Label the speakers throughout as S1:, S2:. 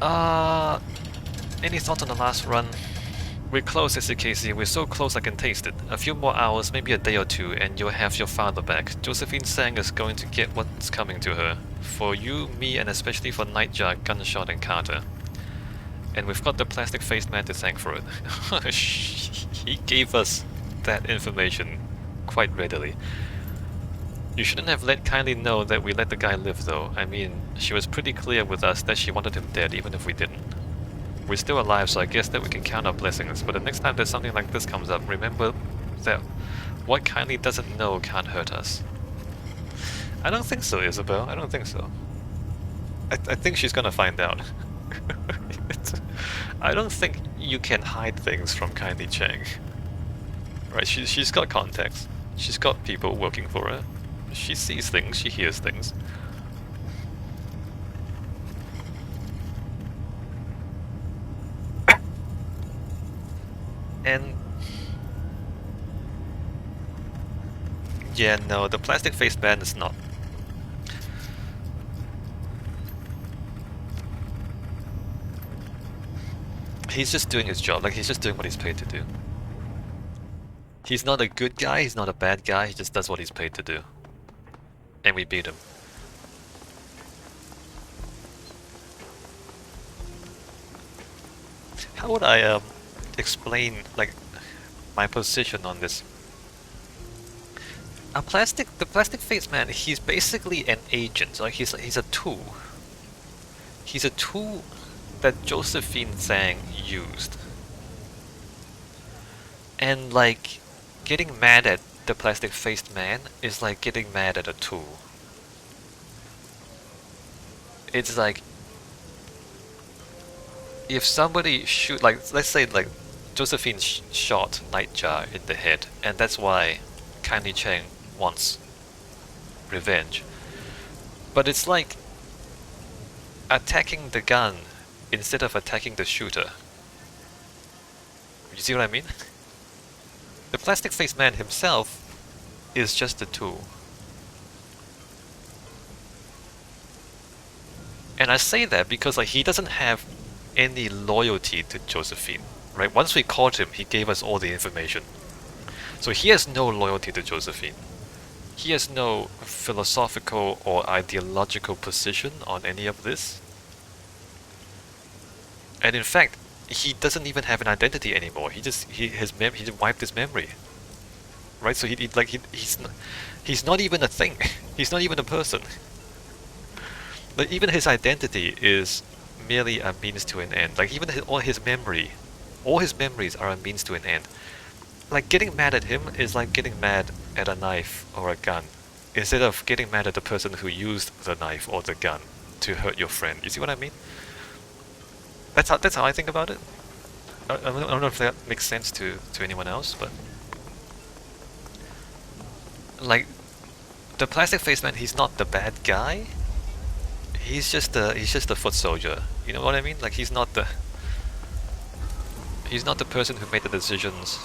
S1: Uh, any thoughts on the last run? We're close, SCKC. We're so close I can taste it. A few more hours, maybe a day or two, and you'll have your father back. Josephine Tsang is going to get what's coming to her. For you, me, and especially for Nightjar, Gunshot, and Carter. And we've got the plastic-faced man to thank for it. He gave us that information quite readily. You shouldn't have let Kylie know that we let the guy live, though. I mean, she was pretty clear with us that she wanted him dead, even if we didn't. We're still alive, so I guess that we can count our blessings, but the next time that something like this comes up, remember that what Kylie doesn't know can't hurt us. I don't think so, Isabel. I don't think so. I think she's gonna find out. I don't think you can hide things from Kylie Chang. Right, she's got contacts. She's got people working for her. She sees things, she hears things. And yeah, no, the plastic-faced man is not. He's just doing his job, like he's just doing what he's paid to do. He's not a good guy, he's not a bad guy, he just does what he's paid to do. And we beat him. How would I explain like my position on this? The plastic-faced man, he's basically an agent, like he's a tool. He's a tool that Josephine Tsang used. And like, getting mad at the plastic-faced man is like getting mad at a tool. It's like, if somebody shoot, like, let's say like, Josephine shot Nightjar in the head, and that's why Kylie Chang wants revenge. But it's like attacking the gun instead of attacking the shooter. You see what I mean? The plastic-faced man himself is just a tool. And I say that because like he doesn't have any loyalty to Josephine, right? Once we caught him, he gave us all the information. So he has no loyalty to Josephine. He has no philosophical or ideological position on any of this. And in fact, he doesn't even have an identity anymore. He just he wiped his memory. Right? So he's not even a thing. He's not even a person. Like even his identity is merely a means to an end. Like even all his memories are a means to an end. Like getting mad at him is like getting mad at a knife or a gun, instead of getting mad at the person who used the knife or the gun to hurt your friend. You see what I mean? That's how I think about it. I don't know if that makes sense to anyone else, but like the plastic-faced man, he's not the bad guy. He's just a foot soldier. You know what I mean? Like he's not the person who made the decisions.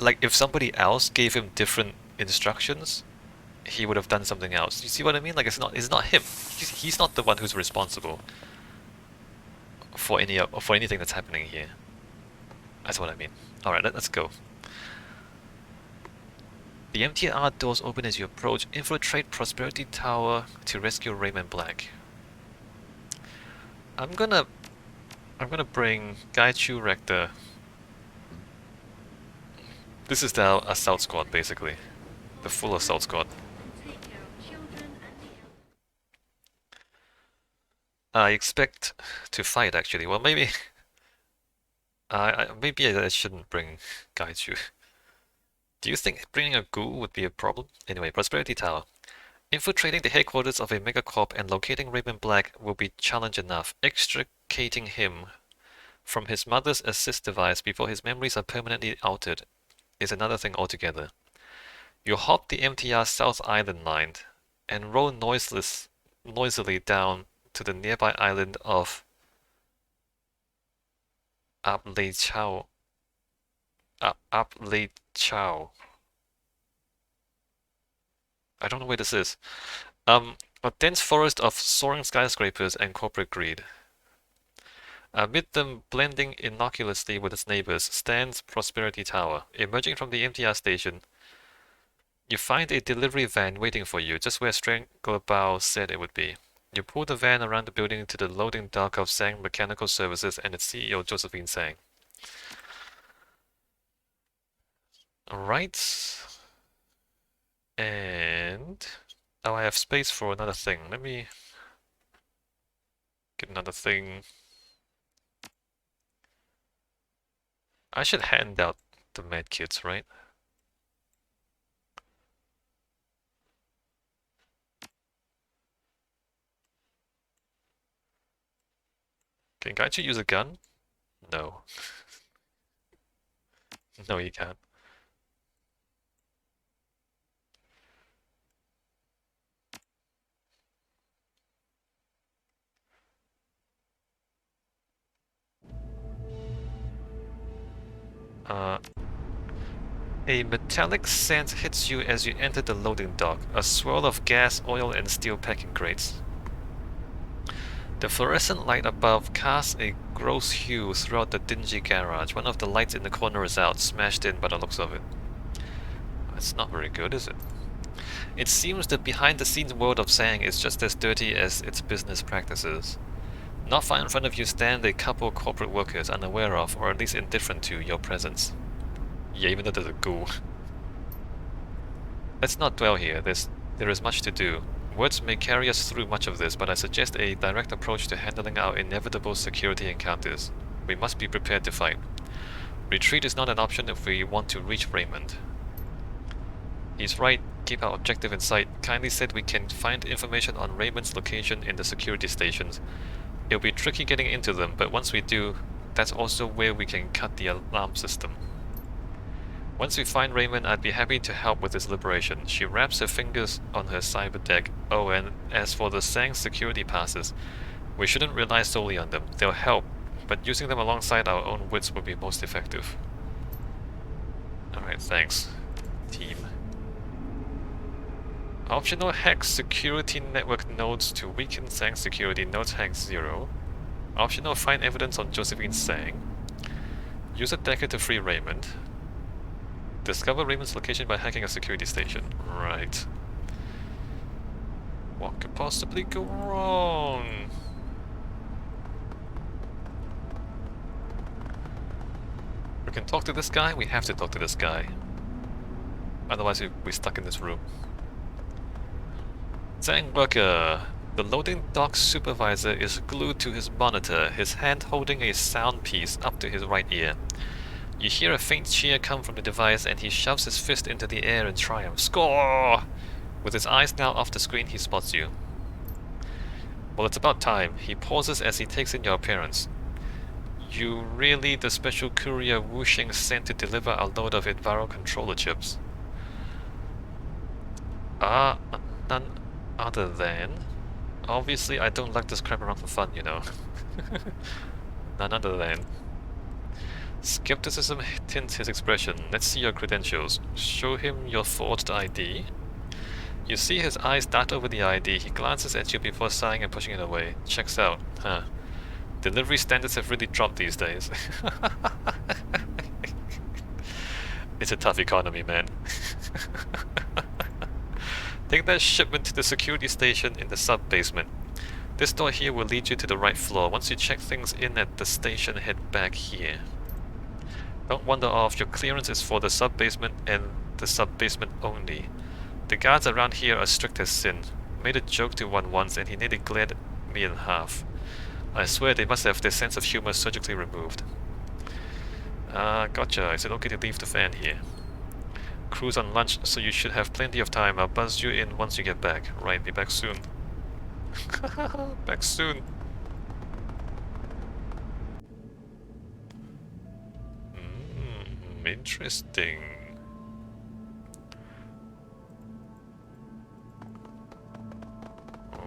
S1: Like if somebody else gave him different instructions, he would have done something else. You see what I mean? Like it's not him. He's not the one who's responsible for anything that's happening here. That's what I mean. All right, let's go. The MTR doors open as you approach. Infiltrate Prosperity Tower to rescue Raymond Black. I'm gonna bring Guy Chu Rector. This is the assault squad, basically. The full assault squad. I expect to fight, actually. Well, maybe... maybe I shouldn't bring Guy Chu. Do you think bringing a ghoul would be a problem? Anyway, Prosperity Tower. Infiltrating the headquarters of a megacorp and locating Raymond Black will be challenge enough. Extricating him from his mother's assist device before his memories are permanently altered is another thing altogether. You hop the MTR South Island line and roll noisily down to the nearby island of Aplechao. Aplechao. I don't know where this is. A dense forest of soaring skyscrapers and corporate greed. Amid them, blending innocuously with its neighbors, stands Prosperity Tower. Emerging from the MTR station, you find a delivery van waiting for you, just where Strangler Bao said it would be. You pull the van around the building to the loading dock of Tsang Mechanical Services and its CEO, Josephine Tsang. Alright. And... oh, I have space for another thing. Let me get another thing. I should hand out the medkits, right? Can't you use a gun? No. No, you can't. A metallic scent hits you as you enter the loading dock, a swirl of gas, oil, and steel packing crates. The fluorescent light above casts a gross hue throughout the dingy garage. One of the lights in the corner is out, smashed in by the looks of it. That's not very good, is it? It seems the behind-the-scenes world of Tsang is just as dirty as its business practices. Not far in front of you stand a couple corporate workers unaware of, or at least indifferent to, your presence. Yeah, even though there's a ghoul. Let's not dwell here, there is much to do. Words may carry us through much of this, but I suggest a direct approach to handling our inevitable security encounters. We must be prepared to fight. Retreat is not an option if we want to reach Raymond. He's right, keep our objective in sight. Kindly said we can find information on Raymond's location in the security stations. It'll be tricky getting into them, but once we do, that's also where we can cut the alarm system. Once we find Raymond, I'd be happy to help with his liberation. She wraps her fingers on her cyber deck. Oh, and as for the Tsang security passes, we shouldn't rely solely on them. They'll help, but using them alongside our own wits would be most effective. Alright, thanks, team. Optional hack security network nodes to weaken Tsang security. Nodes hack 0. Optional find evidence on Josephine Tsang. Use a decker to free Raymond. Discover Raymond's location by hacking a security station. Right. What could possibly go wrong? We can talk to this guy? We have to talk to this guy. Otherwise we're stuck in this room. Tsang worker. The loading dock supervisor is glued to his monitor, his hand holding a sound piece up to his right ear. You hear a faint cheer come from the device, and he shoves his fist into the air in triumph. Score! With his eyes now off the screen, he spots you. Well, it's about time. He pauses as he takes in your appearance. You really the special courier Wuxing sent to deliver a load of Enviro controller chips? None other than... Obviously, I don't like this crap around for fun, you know. None other than... Skepticism tints his expression. Let's see your credentials. Show him your forged ID. You see his eyes dart over the ID. He glances at you before sighing and pushing it away. Checks out. Huh. Delivery standards have really dropped these days. It's a tough economy, man. Take that shipment to the security station in the sub-basement. This door here will lead you to the right floor. Once you check things in at the station, head back here. Don't wander off. Your clearance is for the sub-basement and the sub-basement only. The guards around here are strict as sin. Made a joke to one once and he nearly glared me in half. I swear they must have their sense of humor surgically removed. Gotcha. Is it okay to leave the van here? Crew's on lunch, so you should have plenty of time. I'll buzz you in once you get back. Right, be back soon. Back soon. Interesting.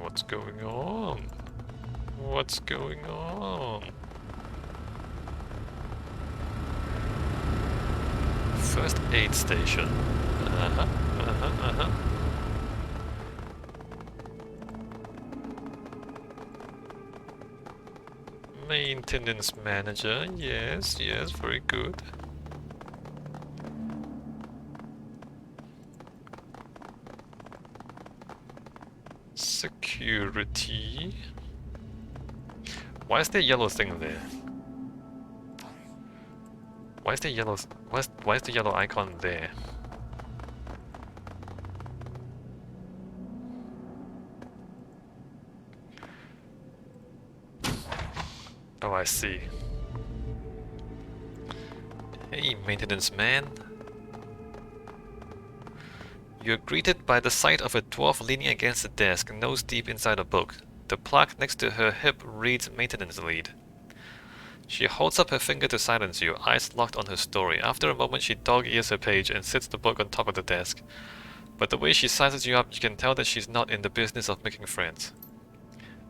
S1: What's going on? What's going on? First aid station. Maintenance manager, yes, yes, very good. Security. Why is there a yellow thing there? Why is the yellow why is the yellow icon there? Oh, I see. Hey, maintenance man. You're greeted by the sight of a dwarf leaning against the desk, nose deep inside a book. The plaque next to her hip reads maintenance lead. She holds up her finger to silence you, eyes locked on her story. After a moment, she dog-ears her page and sits the book on top of the desk. But the way she sizes you up, you can tell that she's not in the business of making friends.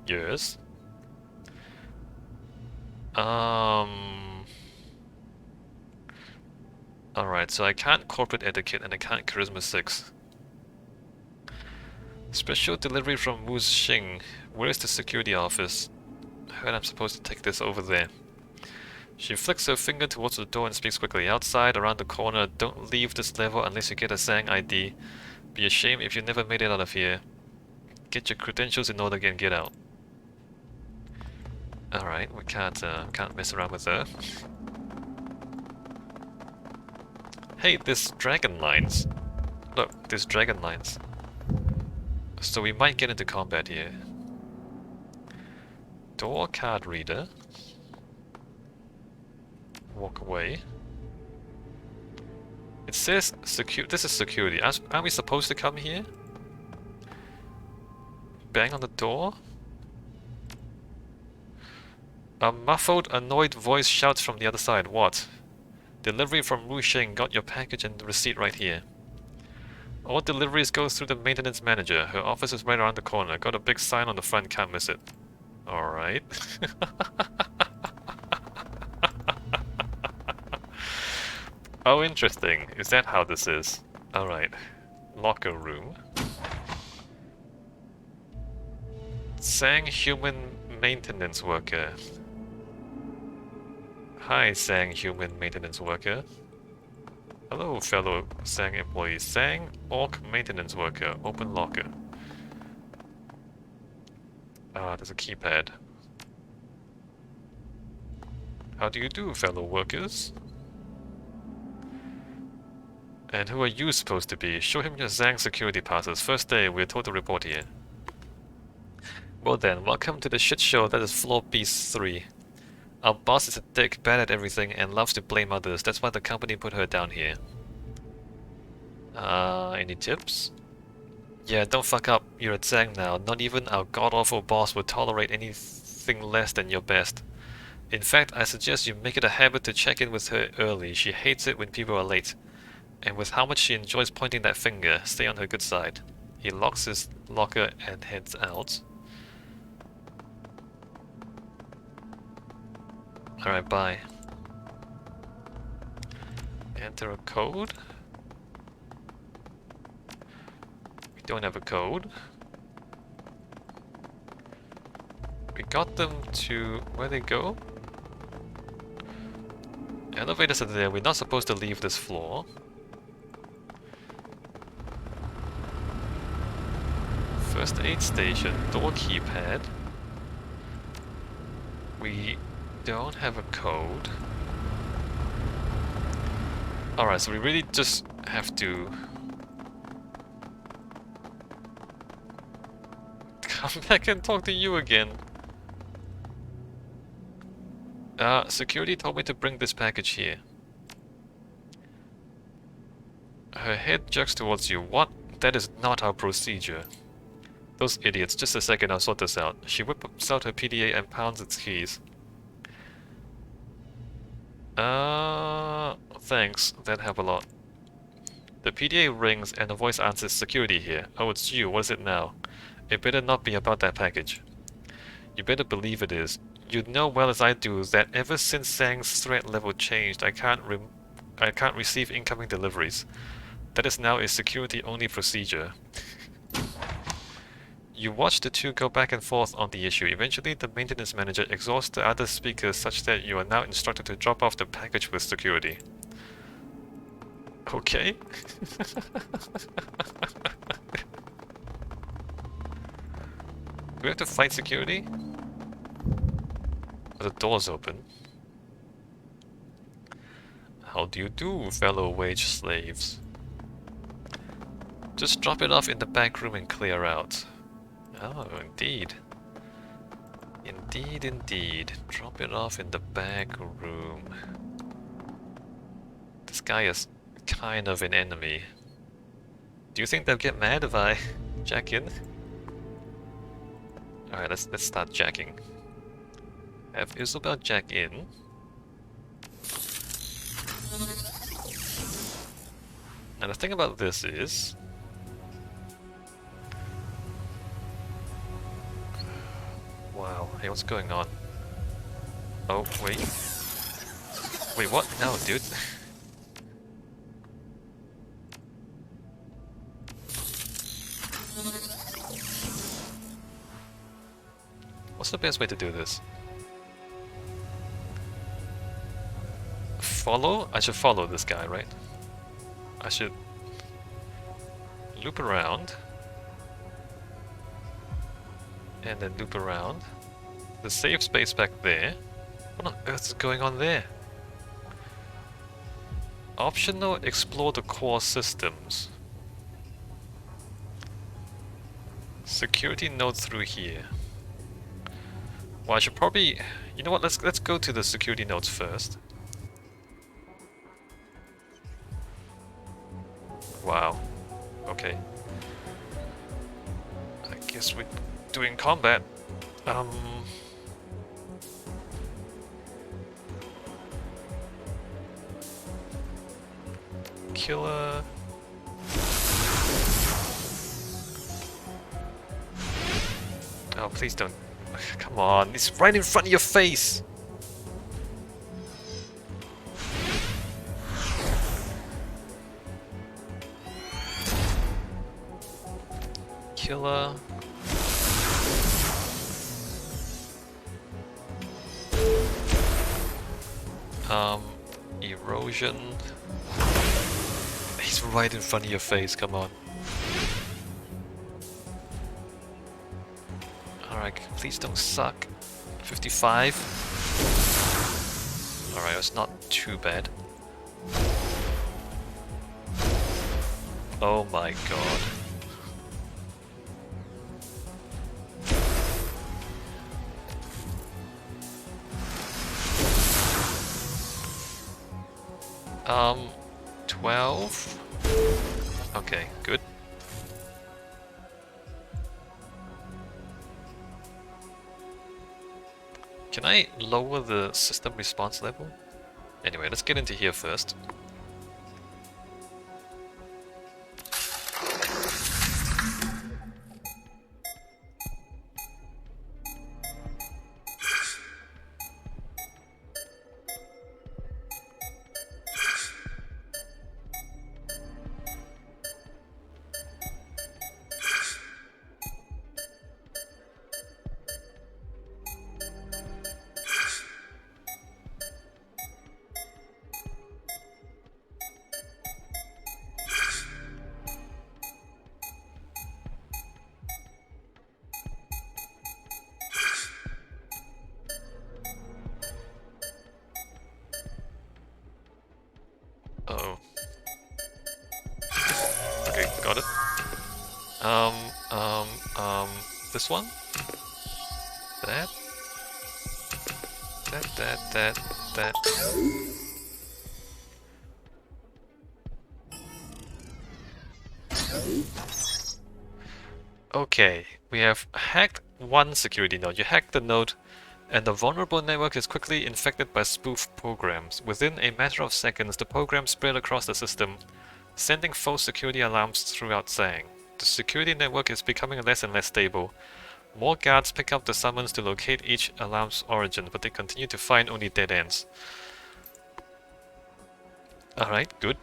S1: Yes? Alright, so I can't corporate etiquette and I can't charisma 6. Special delivery from Wu Xing. Where's the security office? Heard I'm supposed to take this over there. She flicks her finger towards the door and speaks quickly. Outside, around the corner, don't leave this level unless you get a Tsang ID. Be a shame if you never made it out of here. Get your credentials in order and get out. Alright, we can't mess around with her. Hey, there's dragon lines. Look, there's dragon lines. So we might get into combat here. Door card reader. Walk away. It says this is security. Are we supposed to come here? Bang on the door? A muffled, annoyed voice shouts from the other side. What? Delivery from Wu Xing. Got your package and the receipt right here. All deliveries go through the maintenance manager. Her office is right around the corner. Got a big sign on the front, can't miss it. Alright. Oh, interesting. Is that how this is? Alright. Locker room. Tsang human maintenance worker. Hi, Tsang human maintenance worker. Hello, fellow Tsang employees. Tsang orc maintenance worker. Open locker. Ah, there's a keypad. How do you do, fellow workers? And who are you supposed to be? Show him your Tsang security passes. First day, we're told to report here. Well then, welcome to the shit show that is Floor Beast 3. Our boss is a dick, bad at everything, and loves to blame others. That's why the company put her down here. Any tips? Yeah, don't fuck up. You're a Tsang now. Not even our god-awful boss would tolerate anything less than your best. In fact, I suggest you make it a habit to check in with her early. She hates it when people are late. And with how much she enjoys pointing that finger, stay on her good side. He locks his locker and heads out. Alright, bye. Enter a code. We don't have a code. We got them to... where they go? Elevators are there. We're not supposed to leave this floor. First aid station. Door keypad. We don't have a code. Alright, so we really just have to come back and talk to you again. Security told me to bring this package here. Her head jerks towards you. What? That is not our procedure. Those idiots. Just a second, I'll sort this out. She whips out her PDA and pounds its keys. Thanks. That'd help a lot. The PDA rings and a voice answers, security here. Oh, it's you. What is it now? It better not be about that package. You better believe it is. You know well as I do that ever since Tsang's threat level changed, I can't receive incoming deliveries. That is now a security-only procedure. You watch the two go back and forth on the issue. Eventually, the maintenance manager exhausts the other speakers such that you are now instructed to drop off the package with security. Okay. Do we have to fight security? Oh, the door's open. How do you do, fellow wage slaves? Just drop it off in the back room and clear out. Oh, indeed. Indeed, indeed. Drop it off in the back room. This guy is kind of an enemy. Do you think they'll get mad if I jack in? Alright, let's start jacking. Have Isabel jack in. Now the thing about this is... Wow, hey, what's going on? Oh, wait. Wait, what? No, dude. What's the best way to do this? Follow? I should follow this guy, right? I should loop around and then loop around. The safe space back there. What on earth is going on there? Optional, explore the core systems. Security node through here. Well, I should probably... You know what, let's go to the security nodes first. Wow. Okay. I guess we're doing combat. Killer... Oh, please don't... Come on, it's right in front of your face! Killer... Erosion... He's right in front of your face, come on. Alright, please don't suck. 55. Alright, it's not too bad. Oh my god. Um, 12? Okay, good. Can I lower the system response level? Anyway, let's get into here first. Uh-oh. Okay, got it. This one? That? That. Okay, we have hacked one security node. You hacked the node, and the vulnerable network is quickly infected by spoof programs. Within a matter of seconds, the program spread across the system, sending false security alarms throughout Tsang. The security network is becoming less and less stable. More guards pick up the summons to locate each alarm's origin, but they continue to find only dead ends. Alright, good.